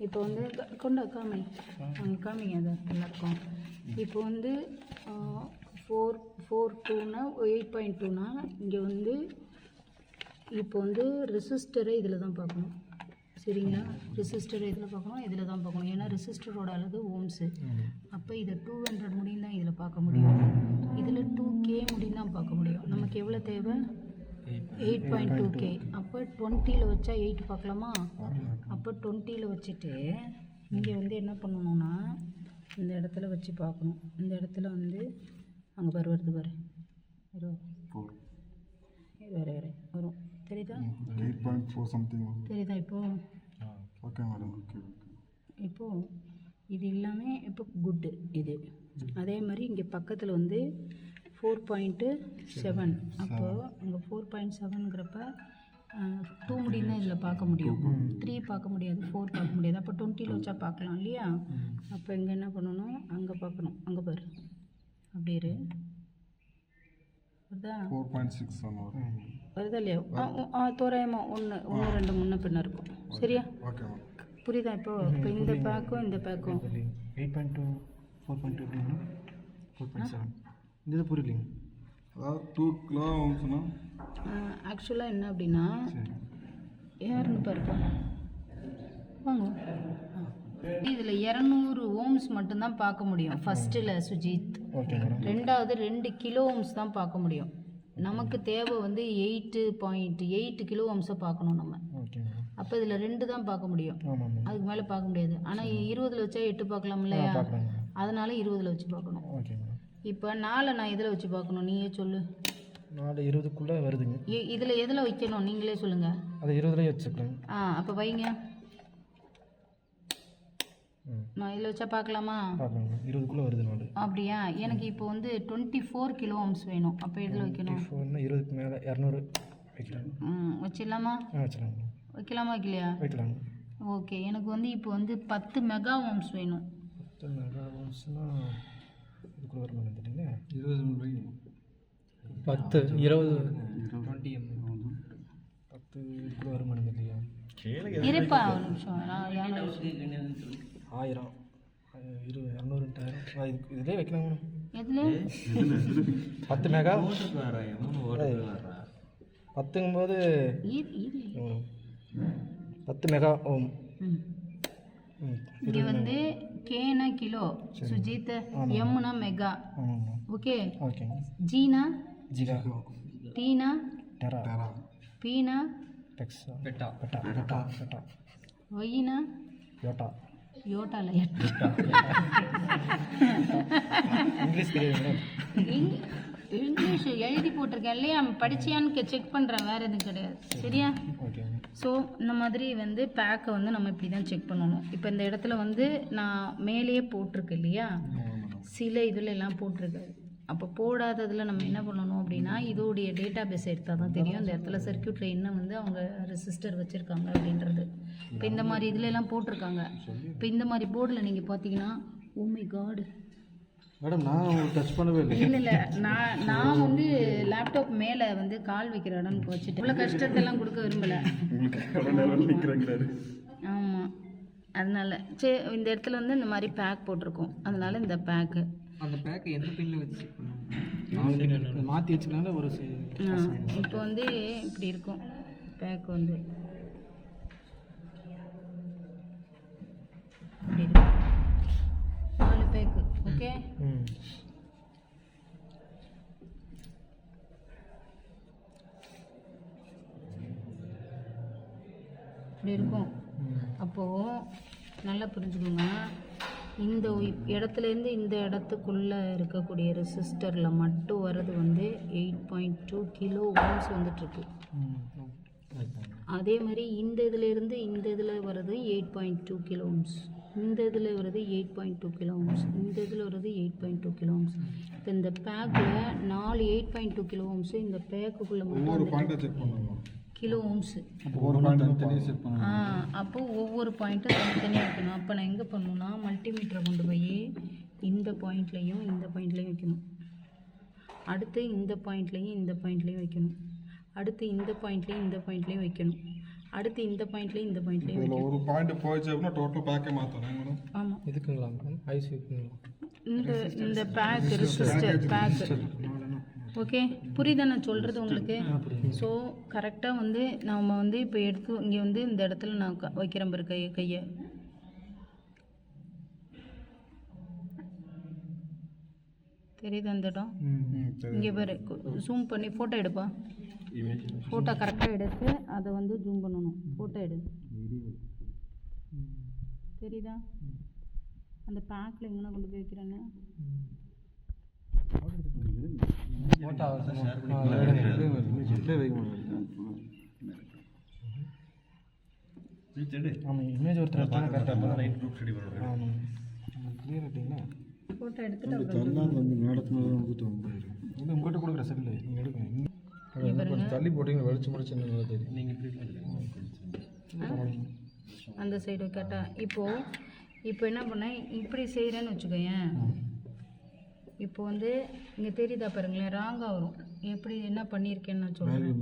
இப்போ வந்து கொண்டா காமிங்க அதை எல்லாருக்கும். இப்போ வந்து 4.2னா 8.2னா இங்கே வந்து இப்போ வந்து ரெசிஸ்டரை இதில் தான் பார்க்கணும். சரிங்களா? ரெசிஸ்டரை இதில் பார்க்கணும், இதில் தான் பார்க்கணும். ஏன்னா ரெசிஸ்டரோட அளவு ஓம்ஸு. அப்போ இதை 200 முடியும் தான் இதில் பார்க்க முடியும். இதில் 2K முடியும் தான் பார்க்க முடியும். நமக்கு எவ்வளோ தேவை? 8.2K. அப்போ 20ல் வச்சா 8 பார்க்கலாமா? அப்போ 20ல் வச்சுட்டு இங்கே வந்து என்ன பண்ணணும்னா இந்த இடத்துல வச்சு பார்க்கணும். இந்த இடத்துல வந்து அங்கே வருது பாரு, வேறு வரும். தெரியுதா? 8.4 சம்திங் தெரியுதா? Okay madam. ஓகே இப்போது இது எல்லாமே இப்போ குட்டு. இது அதே மாதிரி இங்கே பக்கத்தில் வந்து 4.7. அப்போது அங்கே 4.7ங்கிறப்ப 2 முடியும் தான் இதில் பார்க்க முடியும். 3 பார்க்க முடியாது, 4 பார்க்க முடியாது. அப்போ 20ல் வச்சா பார்க்கலாம் இல்லையா? அப்போ இங்கே என்ன பண்ணணும்? அங்கே பார்க்கணும். அங்கே பாரு, அப்படியே இரு. வருதா? 4.6 வருதா இல்லையா? தோராயமாக 1 2 முன்ன பின்ன இருக்கும். சரியா? Okay ma'am. புரியுதா? இப்போ இந்த பேக்கும் இந்த பேக்கும் 8.2 4.2 அப்படின்னா 4.7 இந்த இது புரியலைங்க. அதாவது 2 கிலோ ஓம்ஸ்னா ஆக்சுவலாக என்ன அப்படின்னா யாருன்னு பாருப்பா வாங்க. இதில் 200 ஓம்ஸ் மட்டும்தான் பார்க்க முடியும் ஃபஸ்ட்டில் சுஜித். Okay madam. ரெண்டாவது 2 கிலோ ஓம்ஸ் தான் பார்க்க முடியும். நமக்கு தேவை வந்து 8.8 கிலோ ஓம்ஸை பார்க்கணும் நம்ம. Okay madam. அப்போ இதில் 2 தான் பார்க்க முடியும், ஆமாம் மேம். அதுக்கு மேலே பார்க்க முடியாது. ஆனால் 20ல் வச்சா 8 பார்க்கலாம் இல்லையா? பார்க்கலாம். அதனால 20ல் வச்சு பார்க்கணும். Okay madam. இப்போ 4 நான் இதில் வச்சு பார்க்கணும், நீயே சொல்லு. 4 20க்குள்ளே வருதுங்க. இதில் எதில் வைக்கணும் நீங்களே சொல்லுங்கள். அதை 20லேயே வச்சுக்கலாம். அப்போ வைங்க. நான் இதில் வச்சா பார்க்கலாமா? பார்க்கலாங்க. 20க்குள்ளே வருது 4. அப்படியா? எனக்கு இப்போ வந்து 24 கிலோ ஓம்ஸ் வேணும். அப்போ எதில் வைக்கணும்? 20க்கு மேலே 200 வைக்கலாம். வச்சிடலாமா? வச்சுலாங்க. வைக்கலாமா வைக்கலையா? வைக்கலாங்க. ஓகே. எனக்கு வந்து இப்போ வந்து 10 மெகா ஓம்ஸ் வேணும். 10 மெகா ஓம்ஸ்னா இதுக்குள்ளே வருமானம் தெரியுங்களா? 10 20 10 இதுக்குள்ளே வருமானம் இல்லையா? இருப்பா ஒரு நிமிஷம். நான் 1000 200 இதிலே வைக்கலாம் மேடம். எதில்? 10 மெகா 10ங்கும்போது 10 மெகா ஓம். இங்கே வந்து கேனா கிலோ சுஜித், எம்னா மெகா. ஆமாம். ஓகே. ஓகேங்க. ஜீனா ஜிகா, டீனா டெரா, பீனா பெக்ஸா, பெட்டா, ஒய்னா யோட்டா. யோட்டால இங்கிலீஷ் தெரியாது. இங்கிலீஷ் எழுதி போட்டிருக்கேன் இல்லையா? படிச்சியான்னு செக் பண்ணுறேன், வேறு எதுவும் கிடையாது. சரியா? ஓகே. ஸோ இந்த மாதிரி வந்து பேக்கை வந்து நம்ம இப்படி தான் செக் பண்ணணும். இப்போ இந்த இடத்துல வந்து நான் மேலேயே போட்டிருக்கு இல்லையா? சில இதில் எல்லாம் போட்டிருக்காது. அப்போ போடாததில் நம்ம என்ன பண்ணணும் அப்படின்னா இதோடைய டேட்டா பேஸ் எடுத்தால் தான் தெரியும் இந்த இடத்துல சர்க்யூட்டில் என்ன வந்து அவங்க ரெசிஸ்டர் வச்சுருக்காங்க அப்படின்றது. இப்போ இந்த மாதிரி இதில் எல்லாம் போட்டிருக்காங்க. இப்போ இந்த மாதிரி போர்டில் நீங்கள் பார்த்தீங்கன்னா ஓ மை காட் மேடம் நான் டச் பண்ணவே இல்லை. இல்லை நான் வந்து லேப்டாப் மேலே வந்து கால் வைக்கிற இடம்னு வச்சுட்டு இவ்வளோ கஷ்டத்தெல்லாம் கொடுக்க விரும்பலை. ஆமாம், அதனால சரி இந்த இடத்துல வந்து இந்த மாதிரி பேக் போட்டிருக்கோம். அதனால இந்த பேக்கு அந்த பேக்கை எந்த பின்னில் வச்சு செக் பண்ணுவோம்? மாற்றி வச்சுக்கனால ஒரு இப்போ வந்து இப்படி இருக்கும் பேக் வந்து இப்படி இருக்கும் 4 பேக்கு. ஓகே. இப்படி இருக்கும். அப்போது நல்லா புரிஞ்சுக்கோங்க, இந்த இடத்துலேருந்து இந்த இடத்துக்குள்ளே இருக்கக்கூடிய ரெசிஸ்டரில் மட்டும் வர்றது வந்து 8.2 கிலோ ஓம்ஸ் வந்துட்டுருக்கு. அதே மாதிரி இந்த இதிலேருந்து இந்த இதில் வர்றது 8.2 கிலோ ஓம்ஸ், இந்த இதில் வர்றது 8.2 கிலோ ஓம்ஸ், இந்த இதில் வர்றது 8.2 கிலோ ஓம்ஸ். இப்போ இந்த பேக்கில் 4 8.2 கிலோ ஓம்ஸு இந்த பேக்குக்குள்ளே மட்டும் கிலோ ஓம்ஸு. அப்போது ஒவ்வொரு பாயிண்ட்டும் தனித்தனியாக வைக்கணும். அப்போ நான் எங்கே பண்ணணும்னா மல்டிமீட்டரை கொண்டு போய் இந்த பாயிண்ட்லேயும் இந்த பாயிண்ட்லேயும் வைக்கணும். அடுத்து இந்த பாயிண்ட்லேயும் இந்த பாயிண்ட்லேயும் வைக்கணும். அடுத்து இந்த பாயிண்ட்லேயும் இந்த பாயிண்ட்லேயும் வைக்கணும். அடுத்து இந்த பாயிண்ட்லேயும் இந்த பாயிண்ட்லேயும் இதில் ஒரு பாயிண்ட் போயிடுச்சு அப்படின்னா டோட்டல் பேக்கே மாற்றணும் மேடம். ஆமாம். இதுக்குங்களா மேடம் ஐசி இருக்குங்களா? இந்த பேக் ரெசிஸ்டர் பேக். ஓகே, புரியுதா நான் சொல்கிறது உங்களுக்கு? ஸோ கரெக்டாக வந்து நம்ம வந்து இப்போ எடுத்து இங்கே வந்து இந்த இடத்துல நான் வைக்கிறேன் பாரு கையை. தெரியுது அந்த இடம்? இங்கே பாரு, ஜூம் பண்ணி ஃபோட்டோ எடுப்பா. ஃபோட்டோ கரெக்டாக எடுத்து அதை வந்து ஜூம் பண்ணணும். ஃபோட்டோ எடு. தெரியுதா? அந்த பேக்கில் எங்கே கொண்டு போய் வைக்கிறேன்னு ஃபோட்டோ ஆமாம், இமேஜ் ஒருத்தர் எடுத்தாங்க கரெக்டாக ரைட் குரூப் ஸ்டடி பண்ணுறோம். ஆமாம், கிளியர் ஆகிட்டீங்களா? ஃபோட்டோ எடுத்துட்டு வந்து மேடத்துல வந்துட்டு வந்தாரு. இது உங்கள்கிட்ட கொடுக்குற சரி இல்லை, நீங்கள் எடுங்க. கொஞ்சம் தள்ளி போட்டிங்க வெளிச்சு முடிச்சு தெரியும். நீங்கள் அந்த சைடு கேட்டா. இப்போ என்ன பண்ணேன், இப்படி செய்கிறேன்னு வச்சுக்கோயேன். இப்போ வந்து இங்கே தெரியுதா பாருங்களேன், ராங்காக வரும். எப்படி என்ன பண்ணியிருக்கேன்னு நான் சொல்கிறேன்.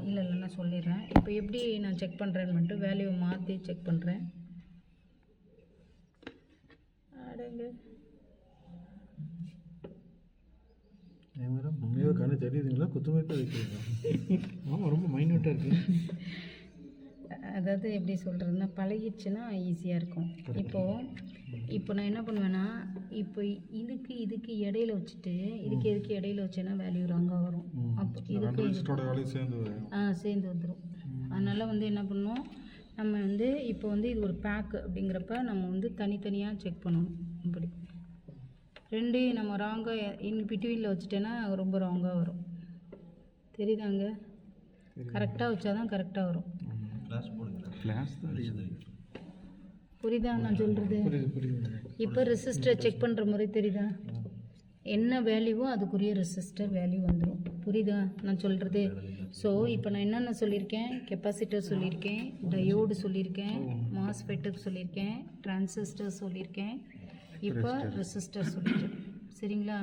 இல்லை நான் சொல்லிடுறேன். இப்போ எப்படி நான் செக் பண்ணுறேன்னு மட்டும் வேல்யூ மாற்றி செக் பண்ணுறேன். அடங்க மேடம் உண்மையாக கண்ணு தெரியுதுங்களா? குத்துமைப்பாக வைக்கிறீங்க. ஆமாம், ரொம்ப மைன்யூட்டாக இருக்குது. அதாவது எப்படி சொல்கிறதுன்னா, பழகிடுச்சுன்னா ஈஸியாக இருக்கும். இப்போ நான் என்ன பண்ணுவேன்னா, இப்போ இதுக்கு இடையில வச்சுட்டு இதுக்கு இடையில வச்சேன்னா வேல்யூ ராங்காக வரும். அப்போ இதுக்கு சேர்ந்து வந்துடும். அதனால் வந்து என்ன பண்ணணும், நம்ம வந்து இப்போ வந்து இது ஒரு பேக் அப்படிங்கிறப்ப நம்ம வந்து தனித்தனியாக செக் பண்ணணும். இப்படி ரெண்டையும் நம்ம ராங்காக இன் பிட்வீனில் வச்சுட்டேன்னா ரொம்ப ராங்காக வரும். தெரியுதாங்க? கரெக்டாக வச்சாதான் கரெக்டாக வரும். புரியுதா நான் சொல்கிறது? இப்போ ரெசிஸ்டர் செக் பண்ணுற முறை தெரியுதா? என்ன வேல்யூவோ அதுக்குரிய ரெசிஸ்டர் வேல்யூ வந்துடும். புரியுதா நான் சொல்கிறது? ஸோ இப்போ நான் என்னென்ன சொல்லியிருக்கேன், கெப்பாசிட்டர் சொல்லியிருக்கேன், டயோடு சொல்லியிருக்கேன், மாஸ்ஃபெட்டு சொல்லியிருக்கேன், டிரான்சிஸ்டர் சொல்லியிருக்கேன், இப்போ ரெசிஸ்டர் சொல்லியிருக்கேன். சரிங்களா?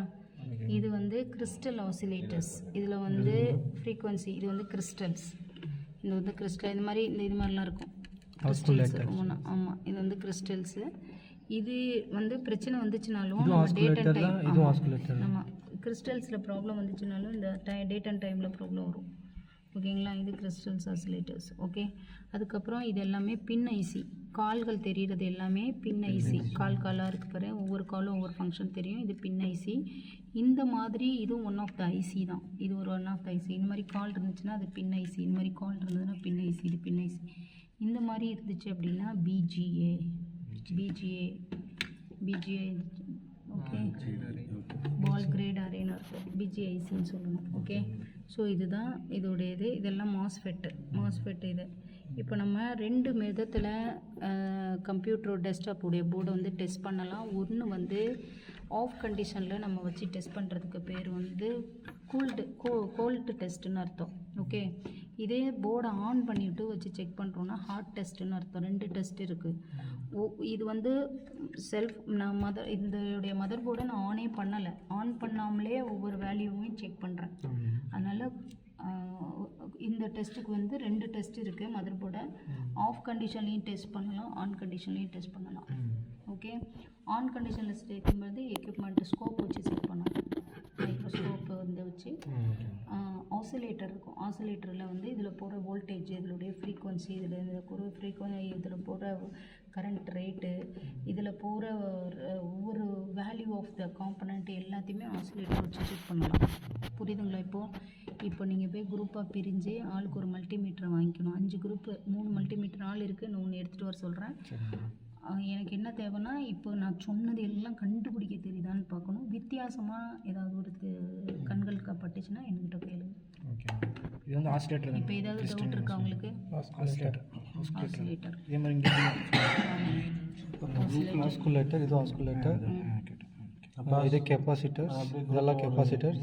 இது வந்து கிறிஸ்டல் ஆசிலேட்டர்ஸ். இதில் வந்து ஃப்ரீக்வன்சி, இது வந்து கிறிஸ்டல்ஸ். இது வந்து கிறிஸ்டல் இது மாதிரிலாம் இருக்கும். கிறிஸ்டல்ஸ். ஆமாம், இது வந்து கிறிஸ்டல்ஸு. இது வந்து பிரச்சனை வந்துச்சுனாலும் நம்ம டேட் அண்ட் டைம், ஆமாம், கிறிஸ்டல்ஸில் ப்ராப்ளம் வந்துச்சுனாலும் இந்த டேட் அண்ட் டைமில் ப்ராப்ளம் வரும். ஓகேங்களா? இது கிறிஸ்டல்ஸ் ஆசிலேட்டர்ஸ். ஓகே, அதுக்கப்புறம் இது எல்லாமே பின் ஐசி. கால்கள் தெரிகிறது எல்லாமே பின் ஐசி. காலாக இருக்கு பாரு, ஒவ்வொரு காலும் ஒவ்வொரு ஃபங்க்ஷன் தெரியும். இது பின் ஐசி. இந்த மாதிரி இதுவும் ஒன் ஆஃப் த ஐசி தான். இது ஒரு ஒன் ஆஃப் த ஐசி. இந்த மாதிரி கால் இருந்துச்சுன்னா அது பின் ஐசி. இந்த மாதிரி கால் இருந்ததுன்னா பின் ஐசி. இது பின் ஐசி. இந்த மாதிரி இருந்துச்சு அப்படின்னா பிஜிஏ. ஓகே, பால் கிரேட் அரேன்னு இருக்கும். பிஜிஐசின்னு சொல்லணும். ஓகே, ஸோ இதுதான் இதோடைய இதெல்லாம் மாஸ்ஃபெட் இது. இப்போ நம்ம ரெண்டு விதத்தில் கம்ப்யூட்டர் டெஸ்க்டாப்புடைய போர்டை வந்து டெஸ்ட் பண்ணலாம். ஒன்று வந்து ஆஃப் கண்டிஷனில் நம்ம வச்சு டெஸ்ட் பண்ணுறதுக்கு பேர் வந்து கோல்டு டெஸ்ட்டுன்னு அர்த்தம். ஓகே, இதே போர்டை ஆன் பண்ணிவிட்டு வச்சு செக் பண்ணுறோன்னா ஹாட் டெஸ்ட்டுன்னு அர்த்தம். ரெண்டு டெஸ்ட் இருக்குது. இது வந்து இதோடைய மதர் போர்டை நான் ஆனே பண்ணலை. ஆன் பண்ணாமலே ஒவ்வொரு வேல்யூவையும் செக் பண்ணுறேன். அதனால் இந்த டெஸ்ட்டுக்கு வந்து ரெண்டு டெஸ்ட் இருக்குது மதர் போர்டை. ஆஃப் கண்டிஷன்லேயும் டெஸ்ட் பண்ணலாம், ஆன் கண்டிஷன்லேயும் டெஸ்ட் பண்ணலாம். ஓகே, ஆன் கண்டிஷனில் சேர்க்கும்போது எக்யூப்மெண்ட் ஸ்கோப் வச்சு செட் பண்ணலாம். மைக்ரோஸ்கோப் வந்து வச்சு ஆசிலேட்டர் இருக்கும். ஆசிலேட்டரில் வந்து இதில் போகிற வோல்டேஜ், இதனுடைய ஃப்ரீக்வன்சி, இதில் போகிற கரண்ட் ரேட்டு, இதில் போகிற ஒவ்வொரு வேல்யூ ஆஃப் த காம்பனண்ட் எல்லாத்தையுமே ஆசிலேட்டர் வச்சு செக் பண்ணலாம். புரியுதுங்களா? இப்போ நீங்கள் போய் குரூப்பாக பிரிஞ்சு ஆளுக்கு ஒரு மல்டிமீட்டரை வாங்கிக்கணும். 5 குரூப்பு, 3 மல்டிமீட்டர் ஆள் இருக்குது. நான் ஒன்று எடுத்துகிட்டு வர சொல்கிறேன். எனக்கு என்ன தேவைன்னா, இப்போ நான் சொன்னது எல்லாம் கண்டுபிடிக்க தெரியுதான்னு பார்க்கணும். வித்தியாசமாக ஏதாவது ஒரு கண்களுக்கு பட்டுச்சுன்னா என்கிட்ட கேளுங்க. ஓகே, இது வந்து ஆசிலேட்டர். இப்போ ஏதாவது டவுட் இருக்கா உங்களுக்கு? ஆசிலேட்டர் இதே மாதிரி ஆஸ்குலேட்டர், இது ஆஸ்குலேட்டர். அப்புறம் இது கெப்பாசிட்டர், இதெல்லாம் கெப்பாசிட்டர்.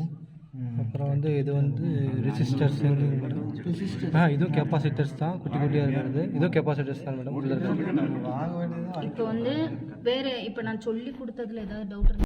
அப்புறம் வந்து இது வந்து ரெசிஸ்டர்ஸ். இதுவும் கெப்பாசிட்டர்ஸ் தான், குட்டி குட்டியாக இருக்கிறது. இதுவும் கெப்பாசிட்டர்ஸ் தான் மேடம். இப்போ வந்து வேறு இப்போ நான் சொல்லி கொடுத்ததுல ஏதாவது டவுட்